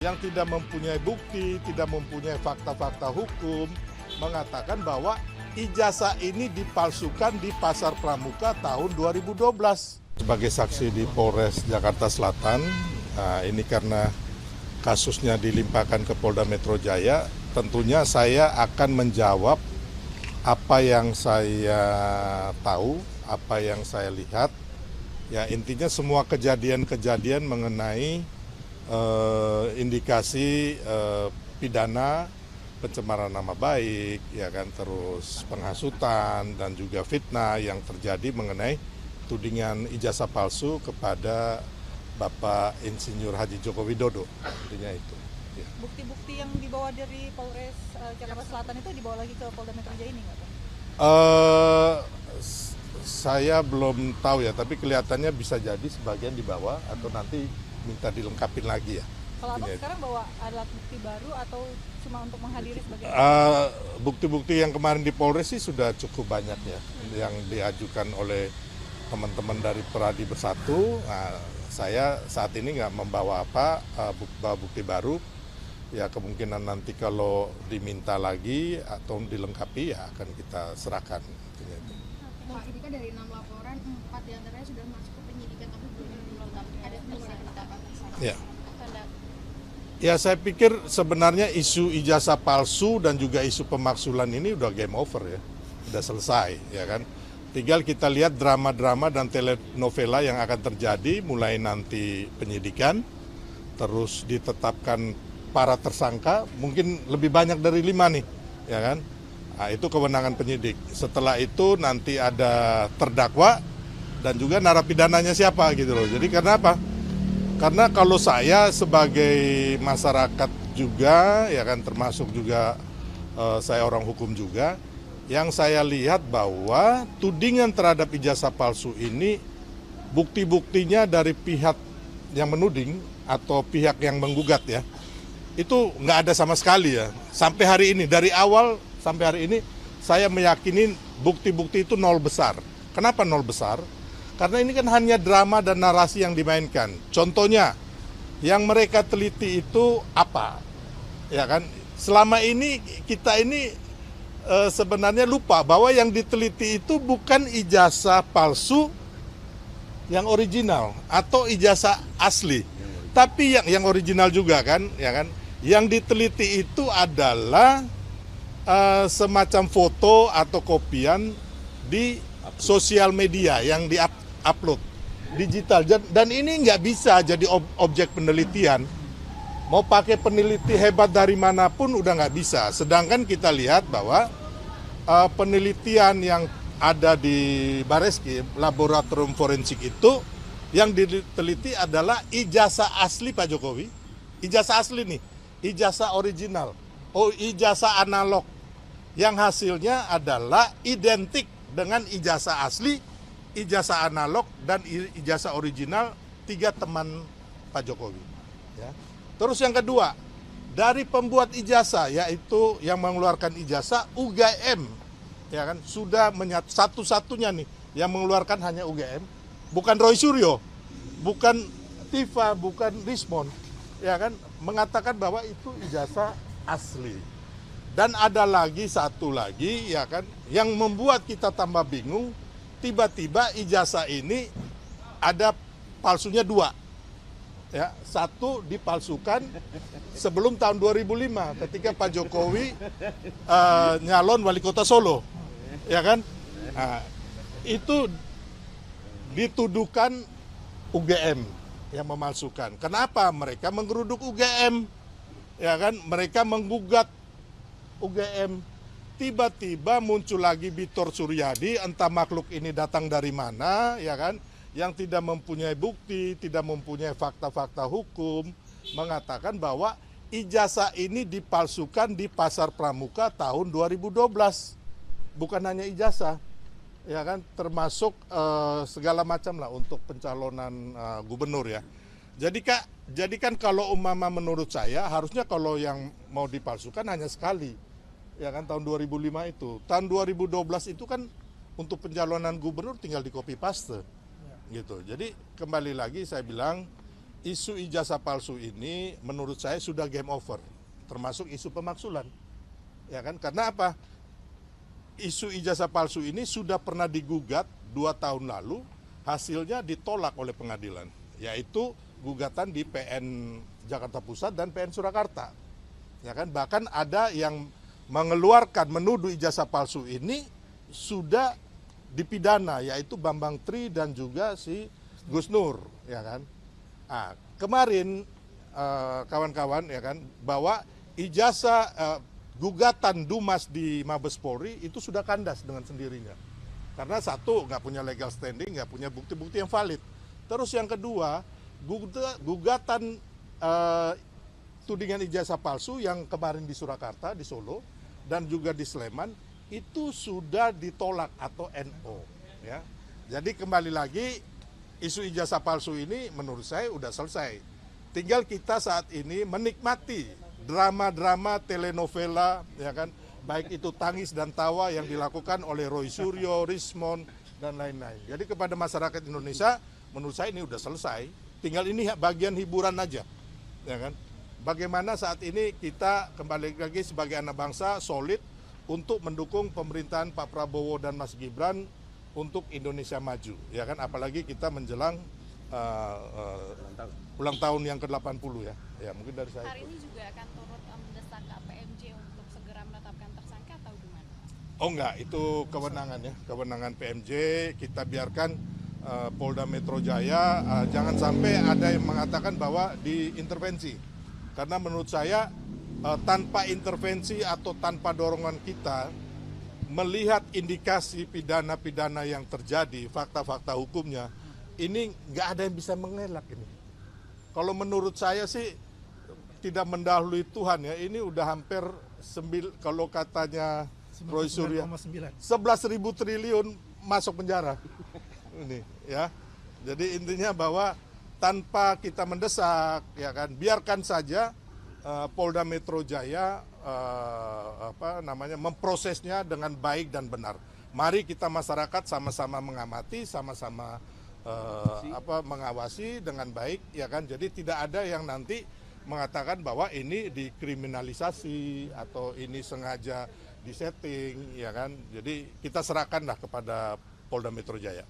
yang tidak mempunyai bukti, tidak mempunyai fakta-fakta hukum, mengatakan bahwa ijazah ini dipalsukan di Pasar Pramuka tahun 2012. Sebagai saksi di Polres Jakarta Selatan, ini karena kasusnya dilimpahkan ke Polda Metro Jaya, tentunya saya akan menjawab apa yang saya tahu, apa yang saya lihat. Ya, intinya semua kejadian-kejadian mengenai indikasi pidana pencemaran nama baik, ya kan, terus penghasutan dan juga fitnah yang terjadi mengenai tudingan ijazah palsu kepada Bapak Insinyur Haji Joko Widodo, intinya itu. Ya. Bukti-bukti yang dibawa dari Polres Jakarta Selatan itu dibawa lagi ke Polda Metro Jaya ini nggak, Pak? Saya belum tahu ya, tapi kelihatannya bisa jadi sebagian dibawa atau nanti minta dilengkapin lagi ya. Kalau Abang sekarang bawa alat bukti baru atau cuma untuk menghadiri sebagai bukti-bukti yang kemarin di Polres sih sudah cukup banyak ya, yang diajukan oleh teman-teman dari Peradi Bersatu. Saya saat ini nggak membawa bukti baru. Ya, kemungkinan nanti kalau diminta lagi atau dilengkapi ya akan kita serahkan. Pak, ini kan dari 6 laporan, 4 diantaranya sudah masuk ke penyidikan tapi belum dilengkapi. Ada bisa ditambahkan? Ya. Ya, saya pikir sebenarnya isu ijazah palsu dan juga isu pemaksulan ini udah game over ya, udah selesai ya kan. Tinggal kita lihat drama-drama dan telenovela yang akan terjadi mulai nanti penyidikan, terus ditetapkan para tersangka, mungkin lebih banyak dari 5 nih, ya kan. Nah, itu kewenangan penyidik. Setelah itu nanti ada terdakwa dan juga narapidananya siapa gitu loh. Jadi karena apa? Karena kalau saya sebagai masyarakat juga, ya kan, termasuk juga saya orang hukum juga, yang saya lihat bahwa tudingan terhadap ijazah palsu ini bukti-buktinya dari pihak yang menuding atau pihak yang menggugat ya, itu nggak ada sama sekali ya. Sampai hari ini, dari awal sampai hari ini, saya meyakini bukti-bukti itu nol besar. Kenapa nol besar? Karena ini kan hanya drama dan narasi yang dimainkan. Contohnya, yang mereka teliti itu apa? Ya kan? Selama ini kita ini sebenarnya lupa bahwa yang diteliti itu bukan ijazah palsu yang original atau ijazah asli. Tapi yang original juga kan, ya kan? Yang diteliti itu adalah semacam foto atau kopian di sosial media yang di-upload digital, dan ini nggak bisa jadi objek penelitian. Mau pakai peneliti hebat dari manapun udah nggak bisa. Sedangkan kita lihat bahwa penelitian yang ada di Bareskrim, laboratorium forensik itu, yang diteliti adalah ijazah asli Pak Jokowi, ijazah asli nih, ijazah original, ijazah analog, yang hasilnya adalah identik dengan ijazah asli, ijazah analog, dan ijazah original 3 teman Pak Jokowi. Ya. Terus yang kedua, dari pembuat ijazah, yaitu yang mengeluarkan ijazah UGM, ya kan, sudah satu-satunya nih yang mengeluarkan hanya UGM, bukan Roy Suryo, bukan Tifa, bukan Rismon, ya kan, mengatakan bahwa itu ijazah asli. Dan ada lagi satu lagi, ya kan, yang membuat kita tambah bingung. Tiba-tiba ijazah ini ada palsunya 2. Ya, 1 dipalsukan sebelum tahun 2005 ketika Pak Jokowi nyalon wali kota Solo, ya kan? Nah, itu dituduhkan UGM yang memalsukan. Kenapa? Mereka menggeruduk UGM, ya kan? Mereka menggugat UGM. Tiba-tiba muncul lagi Bitor Suryadi, entah makhluk ini datang dari mana, ya kan, yang tidak mempunyai bukti, tidak mempunyai fakta-fakta hukum, mengatakan bahwa ijazah ini dipalsukan di Pasar Pramuka tahun 2012. Bukan hanya ijazah, ya kan, termasuk segala macam lah untuk pencalonan gubernur ya. Jadi kan kalau umpama menurut saya, harusnya kalau yang mau dipalsukan hanya sekali. Ya kan, tahun 2005 itu. Tahun 2012 itu kan untuk pencalonan gubernur tinggal di copy paste. Gitu. Jadi kembali lagi saya bilang, isu ijazah palsu ini menurut saya sudah game over, termasuk isu pemaksulan. Ya kan? Karena apa? Isu ijazah palsu ini sudah pernah digugat 2 tahun lalu, hasilnya ditolak oleh pengadilan, yaitu gugatan di PN Jakarta Pusat dan PN Surakarta. Ya kan? Bahkan ada yang mengeluarkan menuduh ijazah palsu ini sudah dipidana, yaitu Bambang Tri dan juga si Gus Nur, ya kan? Nah, kemarin kawan-kawan ya kan bahwa ijazah gugatan Dumas di Mabes Polri itu sudah kandas dengan sendirinya. Karena satu, nggak punya legal standing, nggak punya bukti-bukti yang valid. Terus yang kedua, gugatan tudingan ijazah palsu yang kemarin di Surakarta, di Solo, dan juga di Sleman, itu sudah ditolak atau NO. Ya. Jadi kembali lagi, isu ijazah palsu ini menurut saya udah selesai. Tinggal kita saat ini menikmati drama-drama telenovela, ya kan, baik itu tangis dan tawa yang dilakukan oleh Roy Suryo, Rismond, dan lain-lain. Jadi kepada masyarakat Indonesia, menurut saya ini udah selesai. Tinggal ini bagian hiburan aja, ya kan. Bagaimana saat ini kita kembali lagi sebagai anak bangsa solid untuk mendukung pemerintahan Pak Prabowo dan Mas Gibran untuk Indonesia maju, ya kan. Apalagi kita menjelang ulang tahun yang ke-80 ya. Ya mungkin dari saya. Hari ini juga akan turut mendesak KPMJ untuk segera menetapkan tersangka atau gimana? Oh enggak, itu kewenangan ya, kewenangan PMJ. Kita biarkan Polda Metro Jaya, jangan sampai ada yang mengatakan bahwa diintervensi. Karena menurut saya tanpa intervensi atau tanpa dorongan kita, melihat indikasi pidana-pidana yang terjadi, fakta-fakta hukumnya, ini nggak ada yang bisa mengelak ini. Kalau menurut saya sih tidak mendahului Tuhan ya, ini udah hampir kalau katanya Roy Suryo 11.000 triliun masuk penjara. Ini ya. Jadi intinya bahwa tanpa kita mendesak ya kan, biarkan saja Polda Metro Jaya memprosesnya dengan baik dan benar. Mari kita masyarakat sama-sama mengamati, sama-sama mengawasi dengan baik ya kan. Jadi tidak ada yang nanti mengatakan bahwa ini dikriminalisasi atau ini sengaja disetting ya kan. Jadi kita serahkanlah kepada Polda Metro Jaya.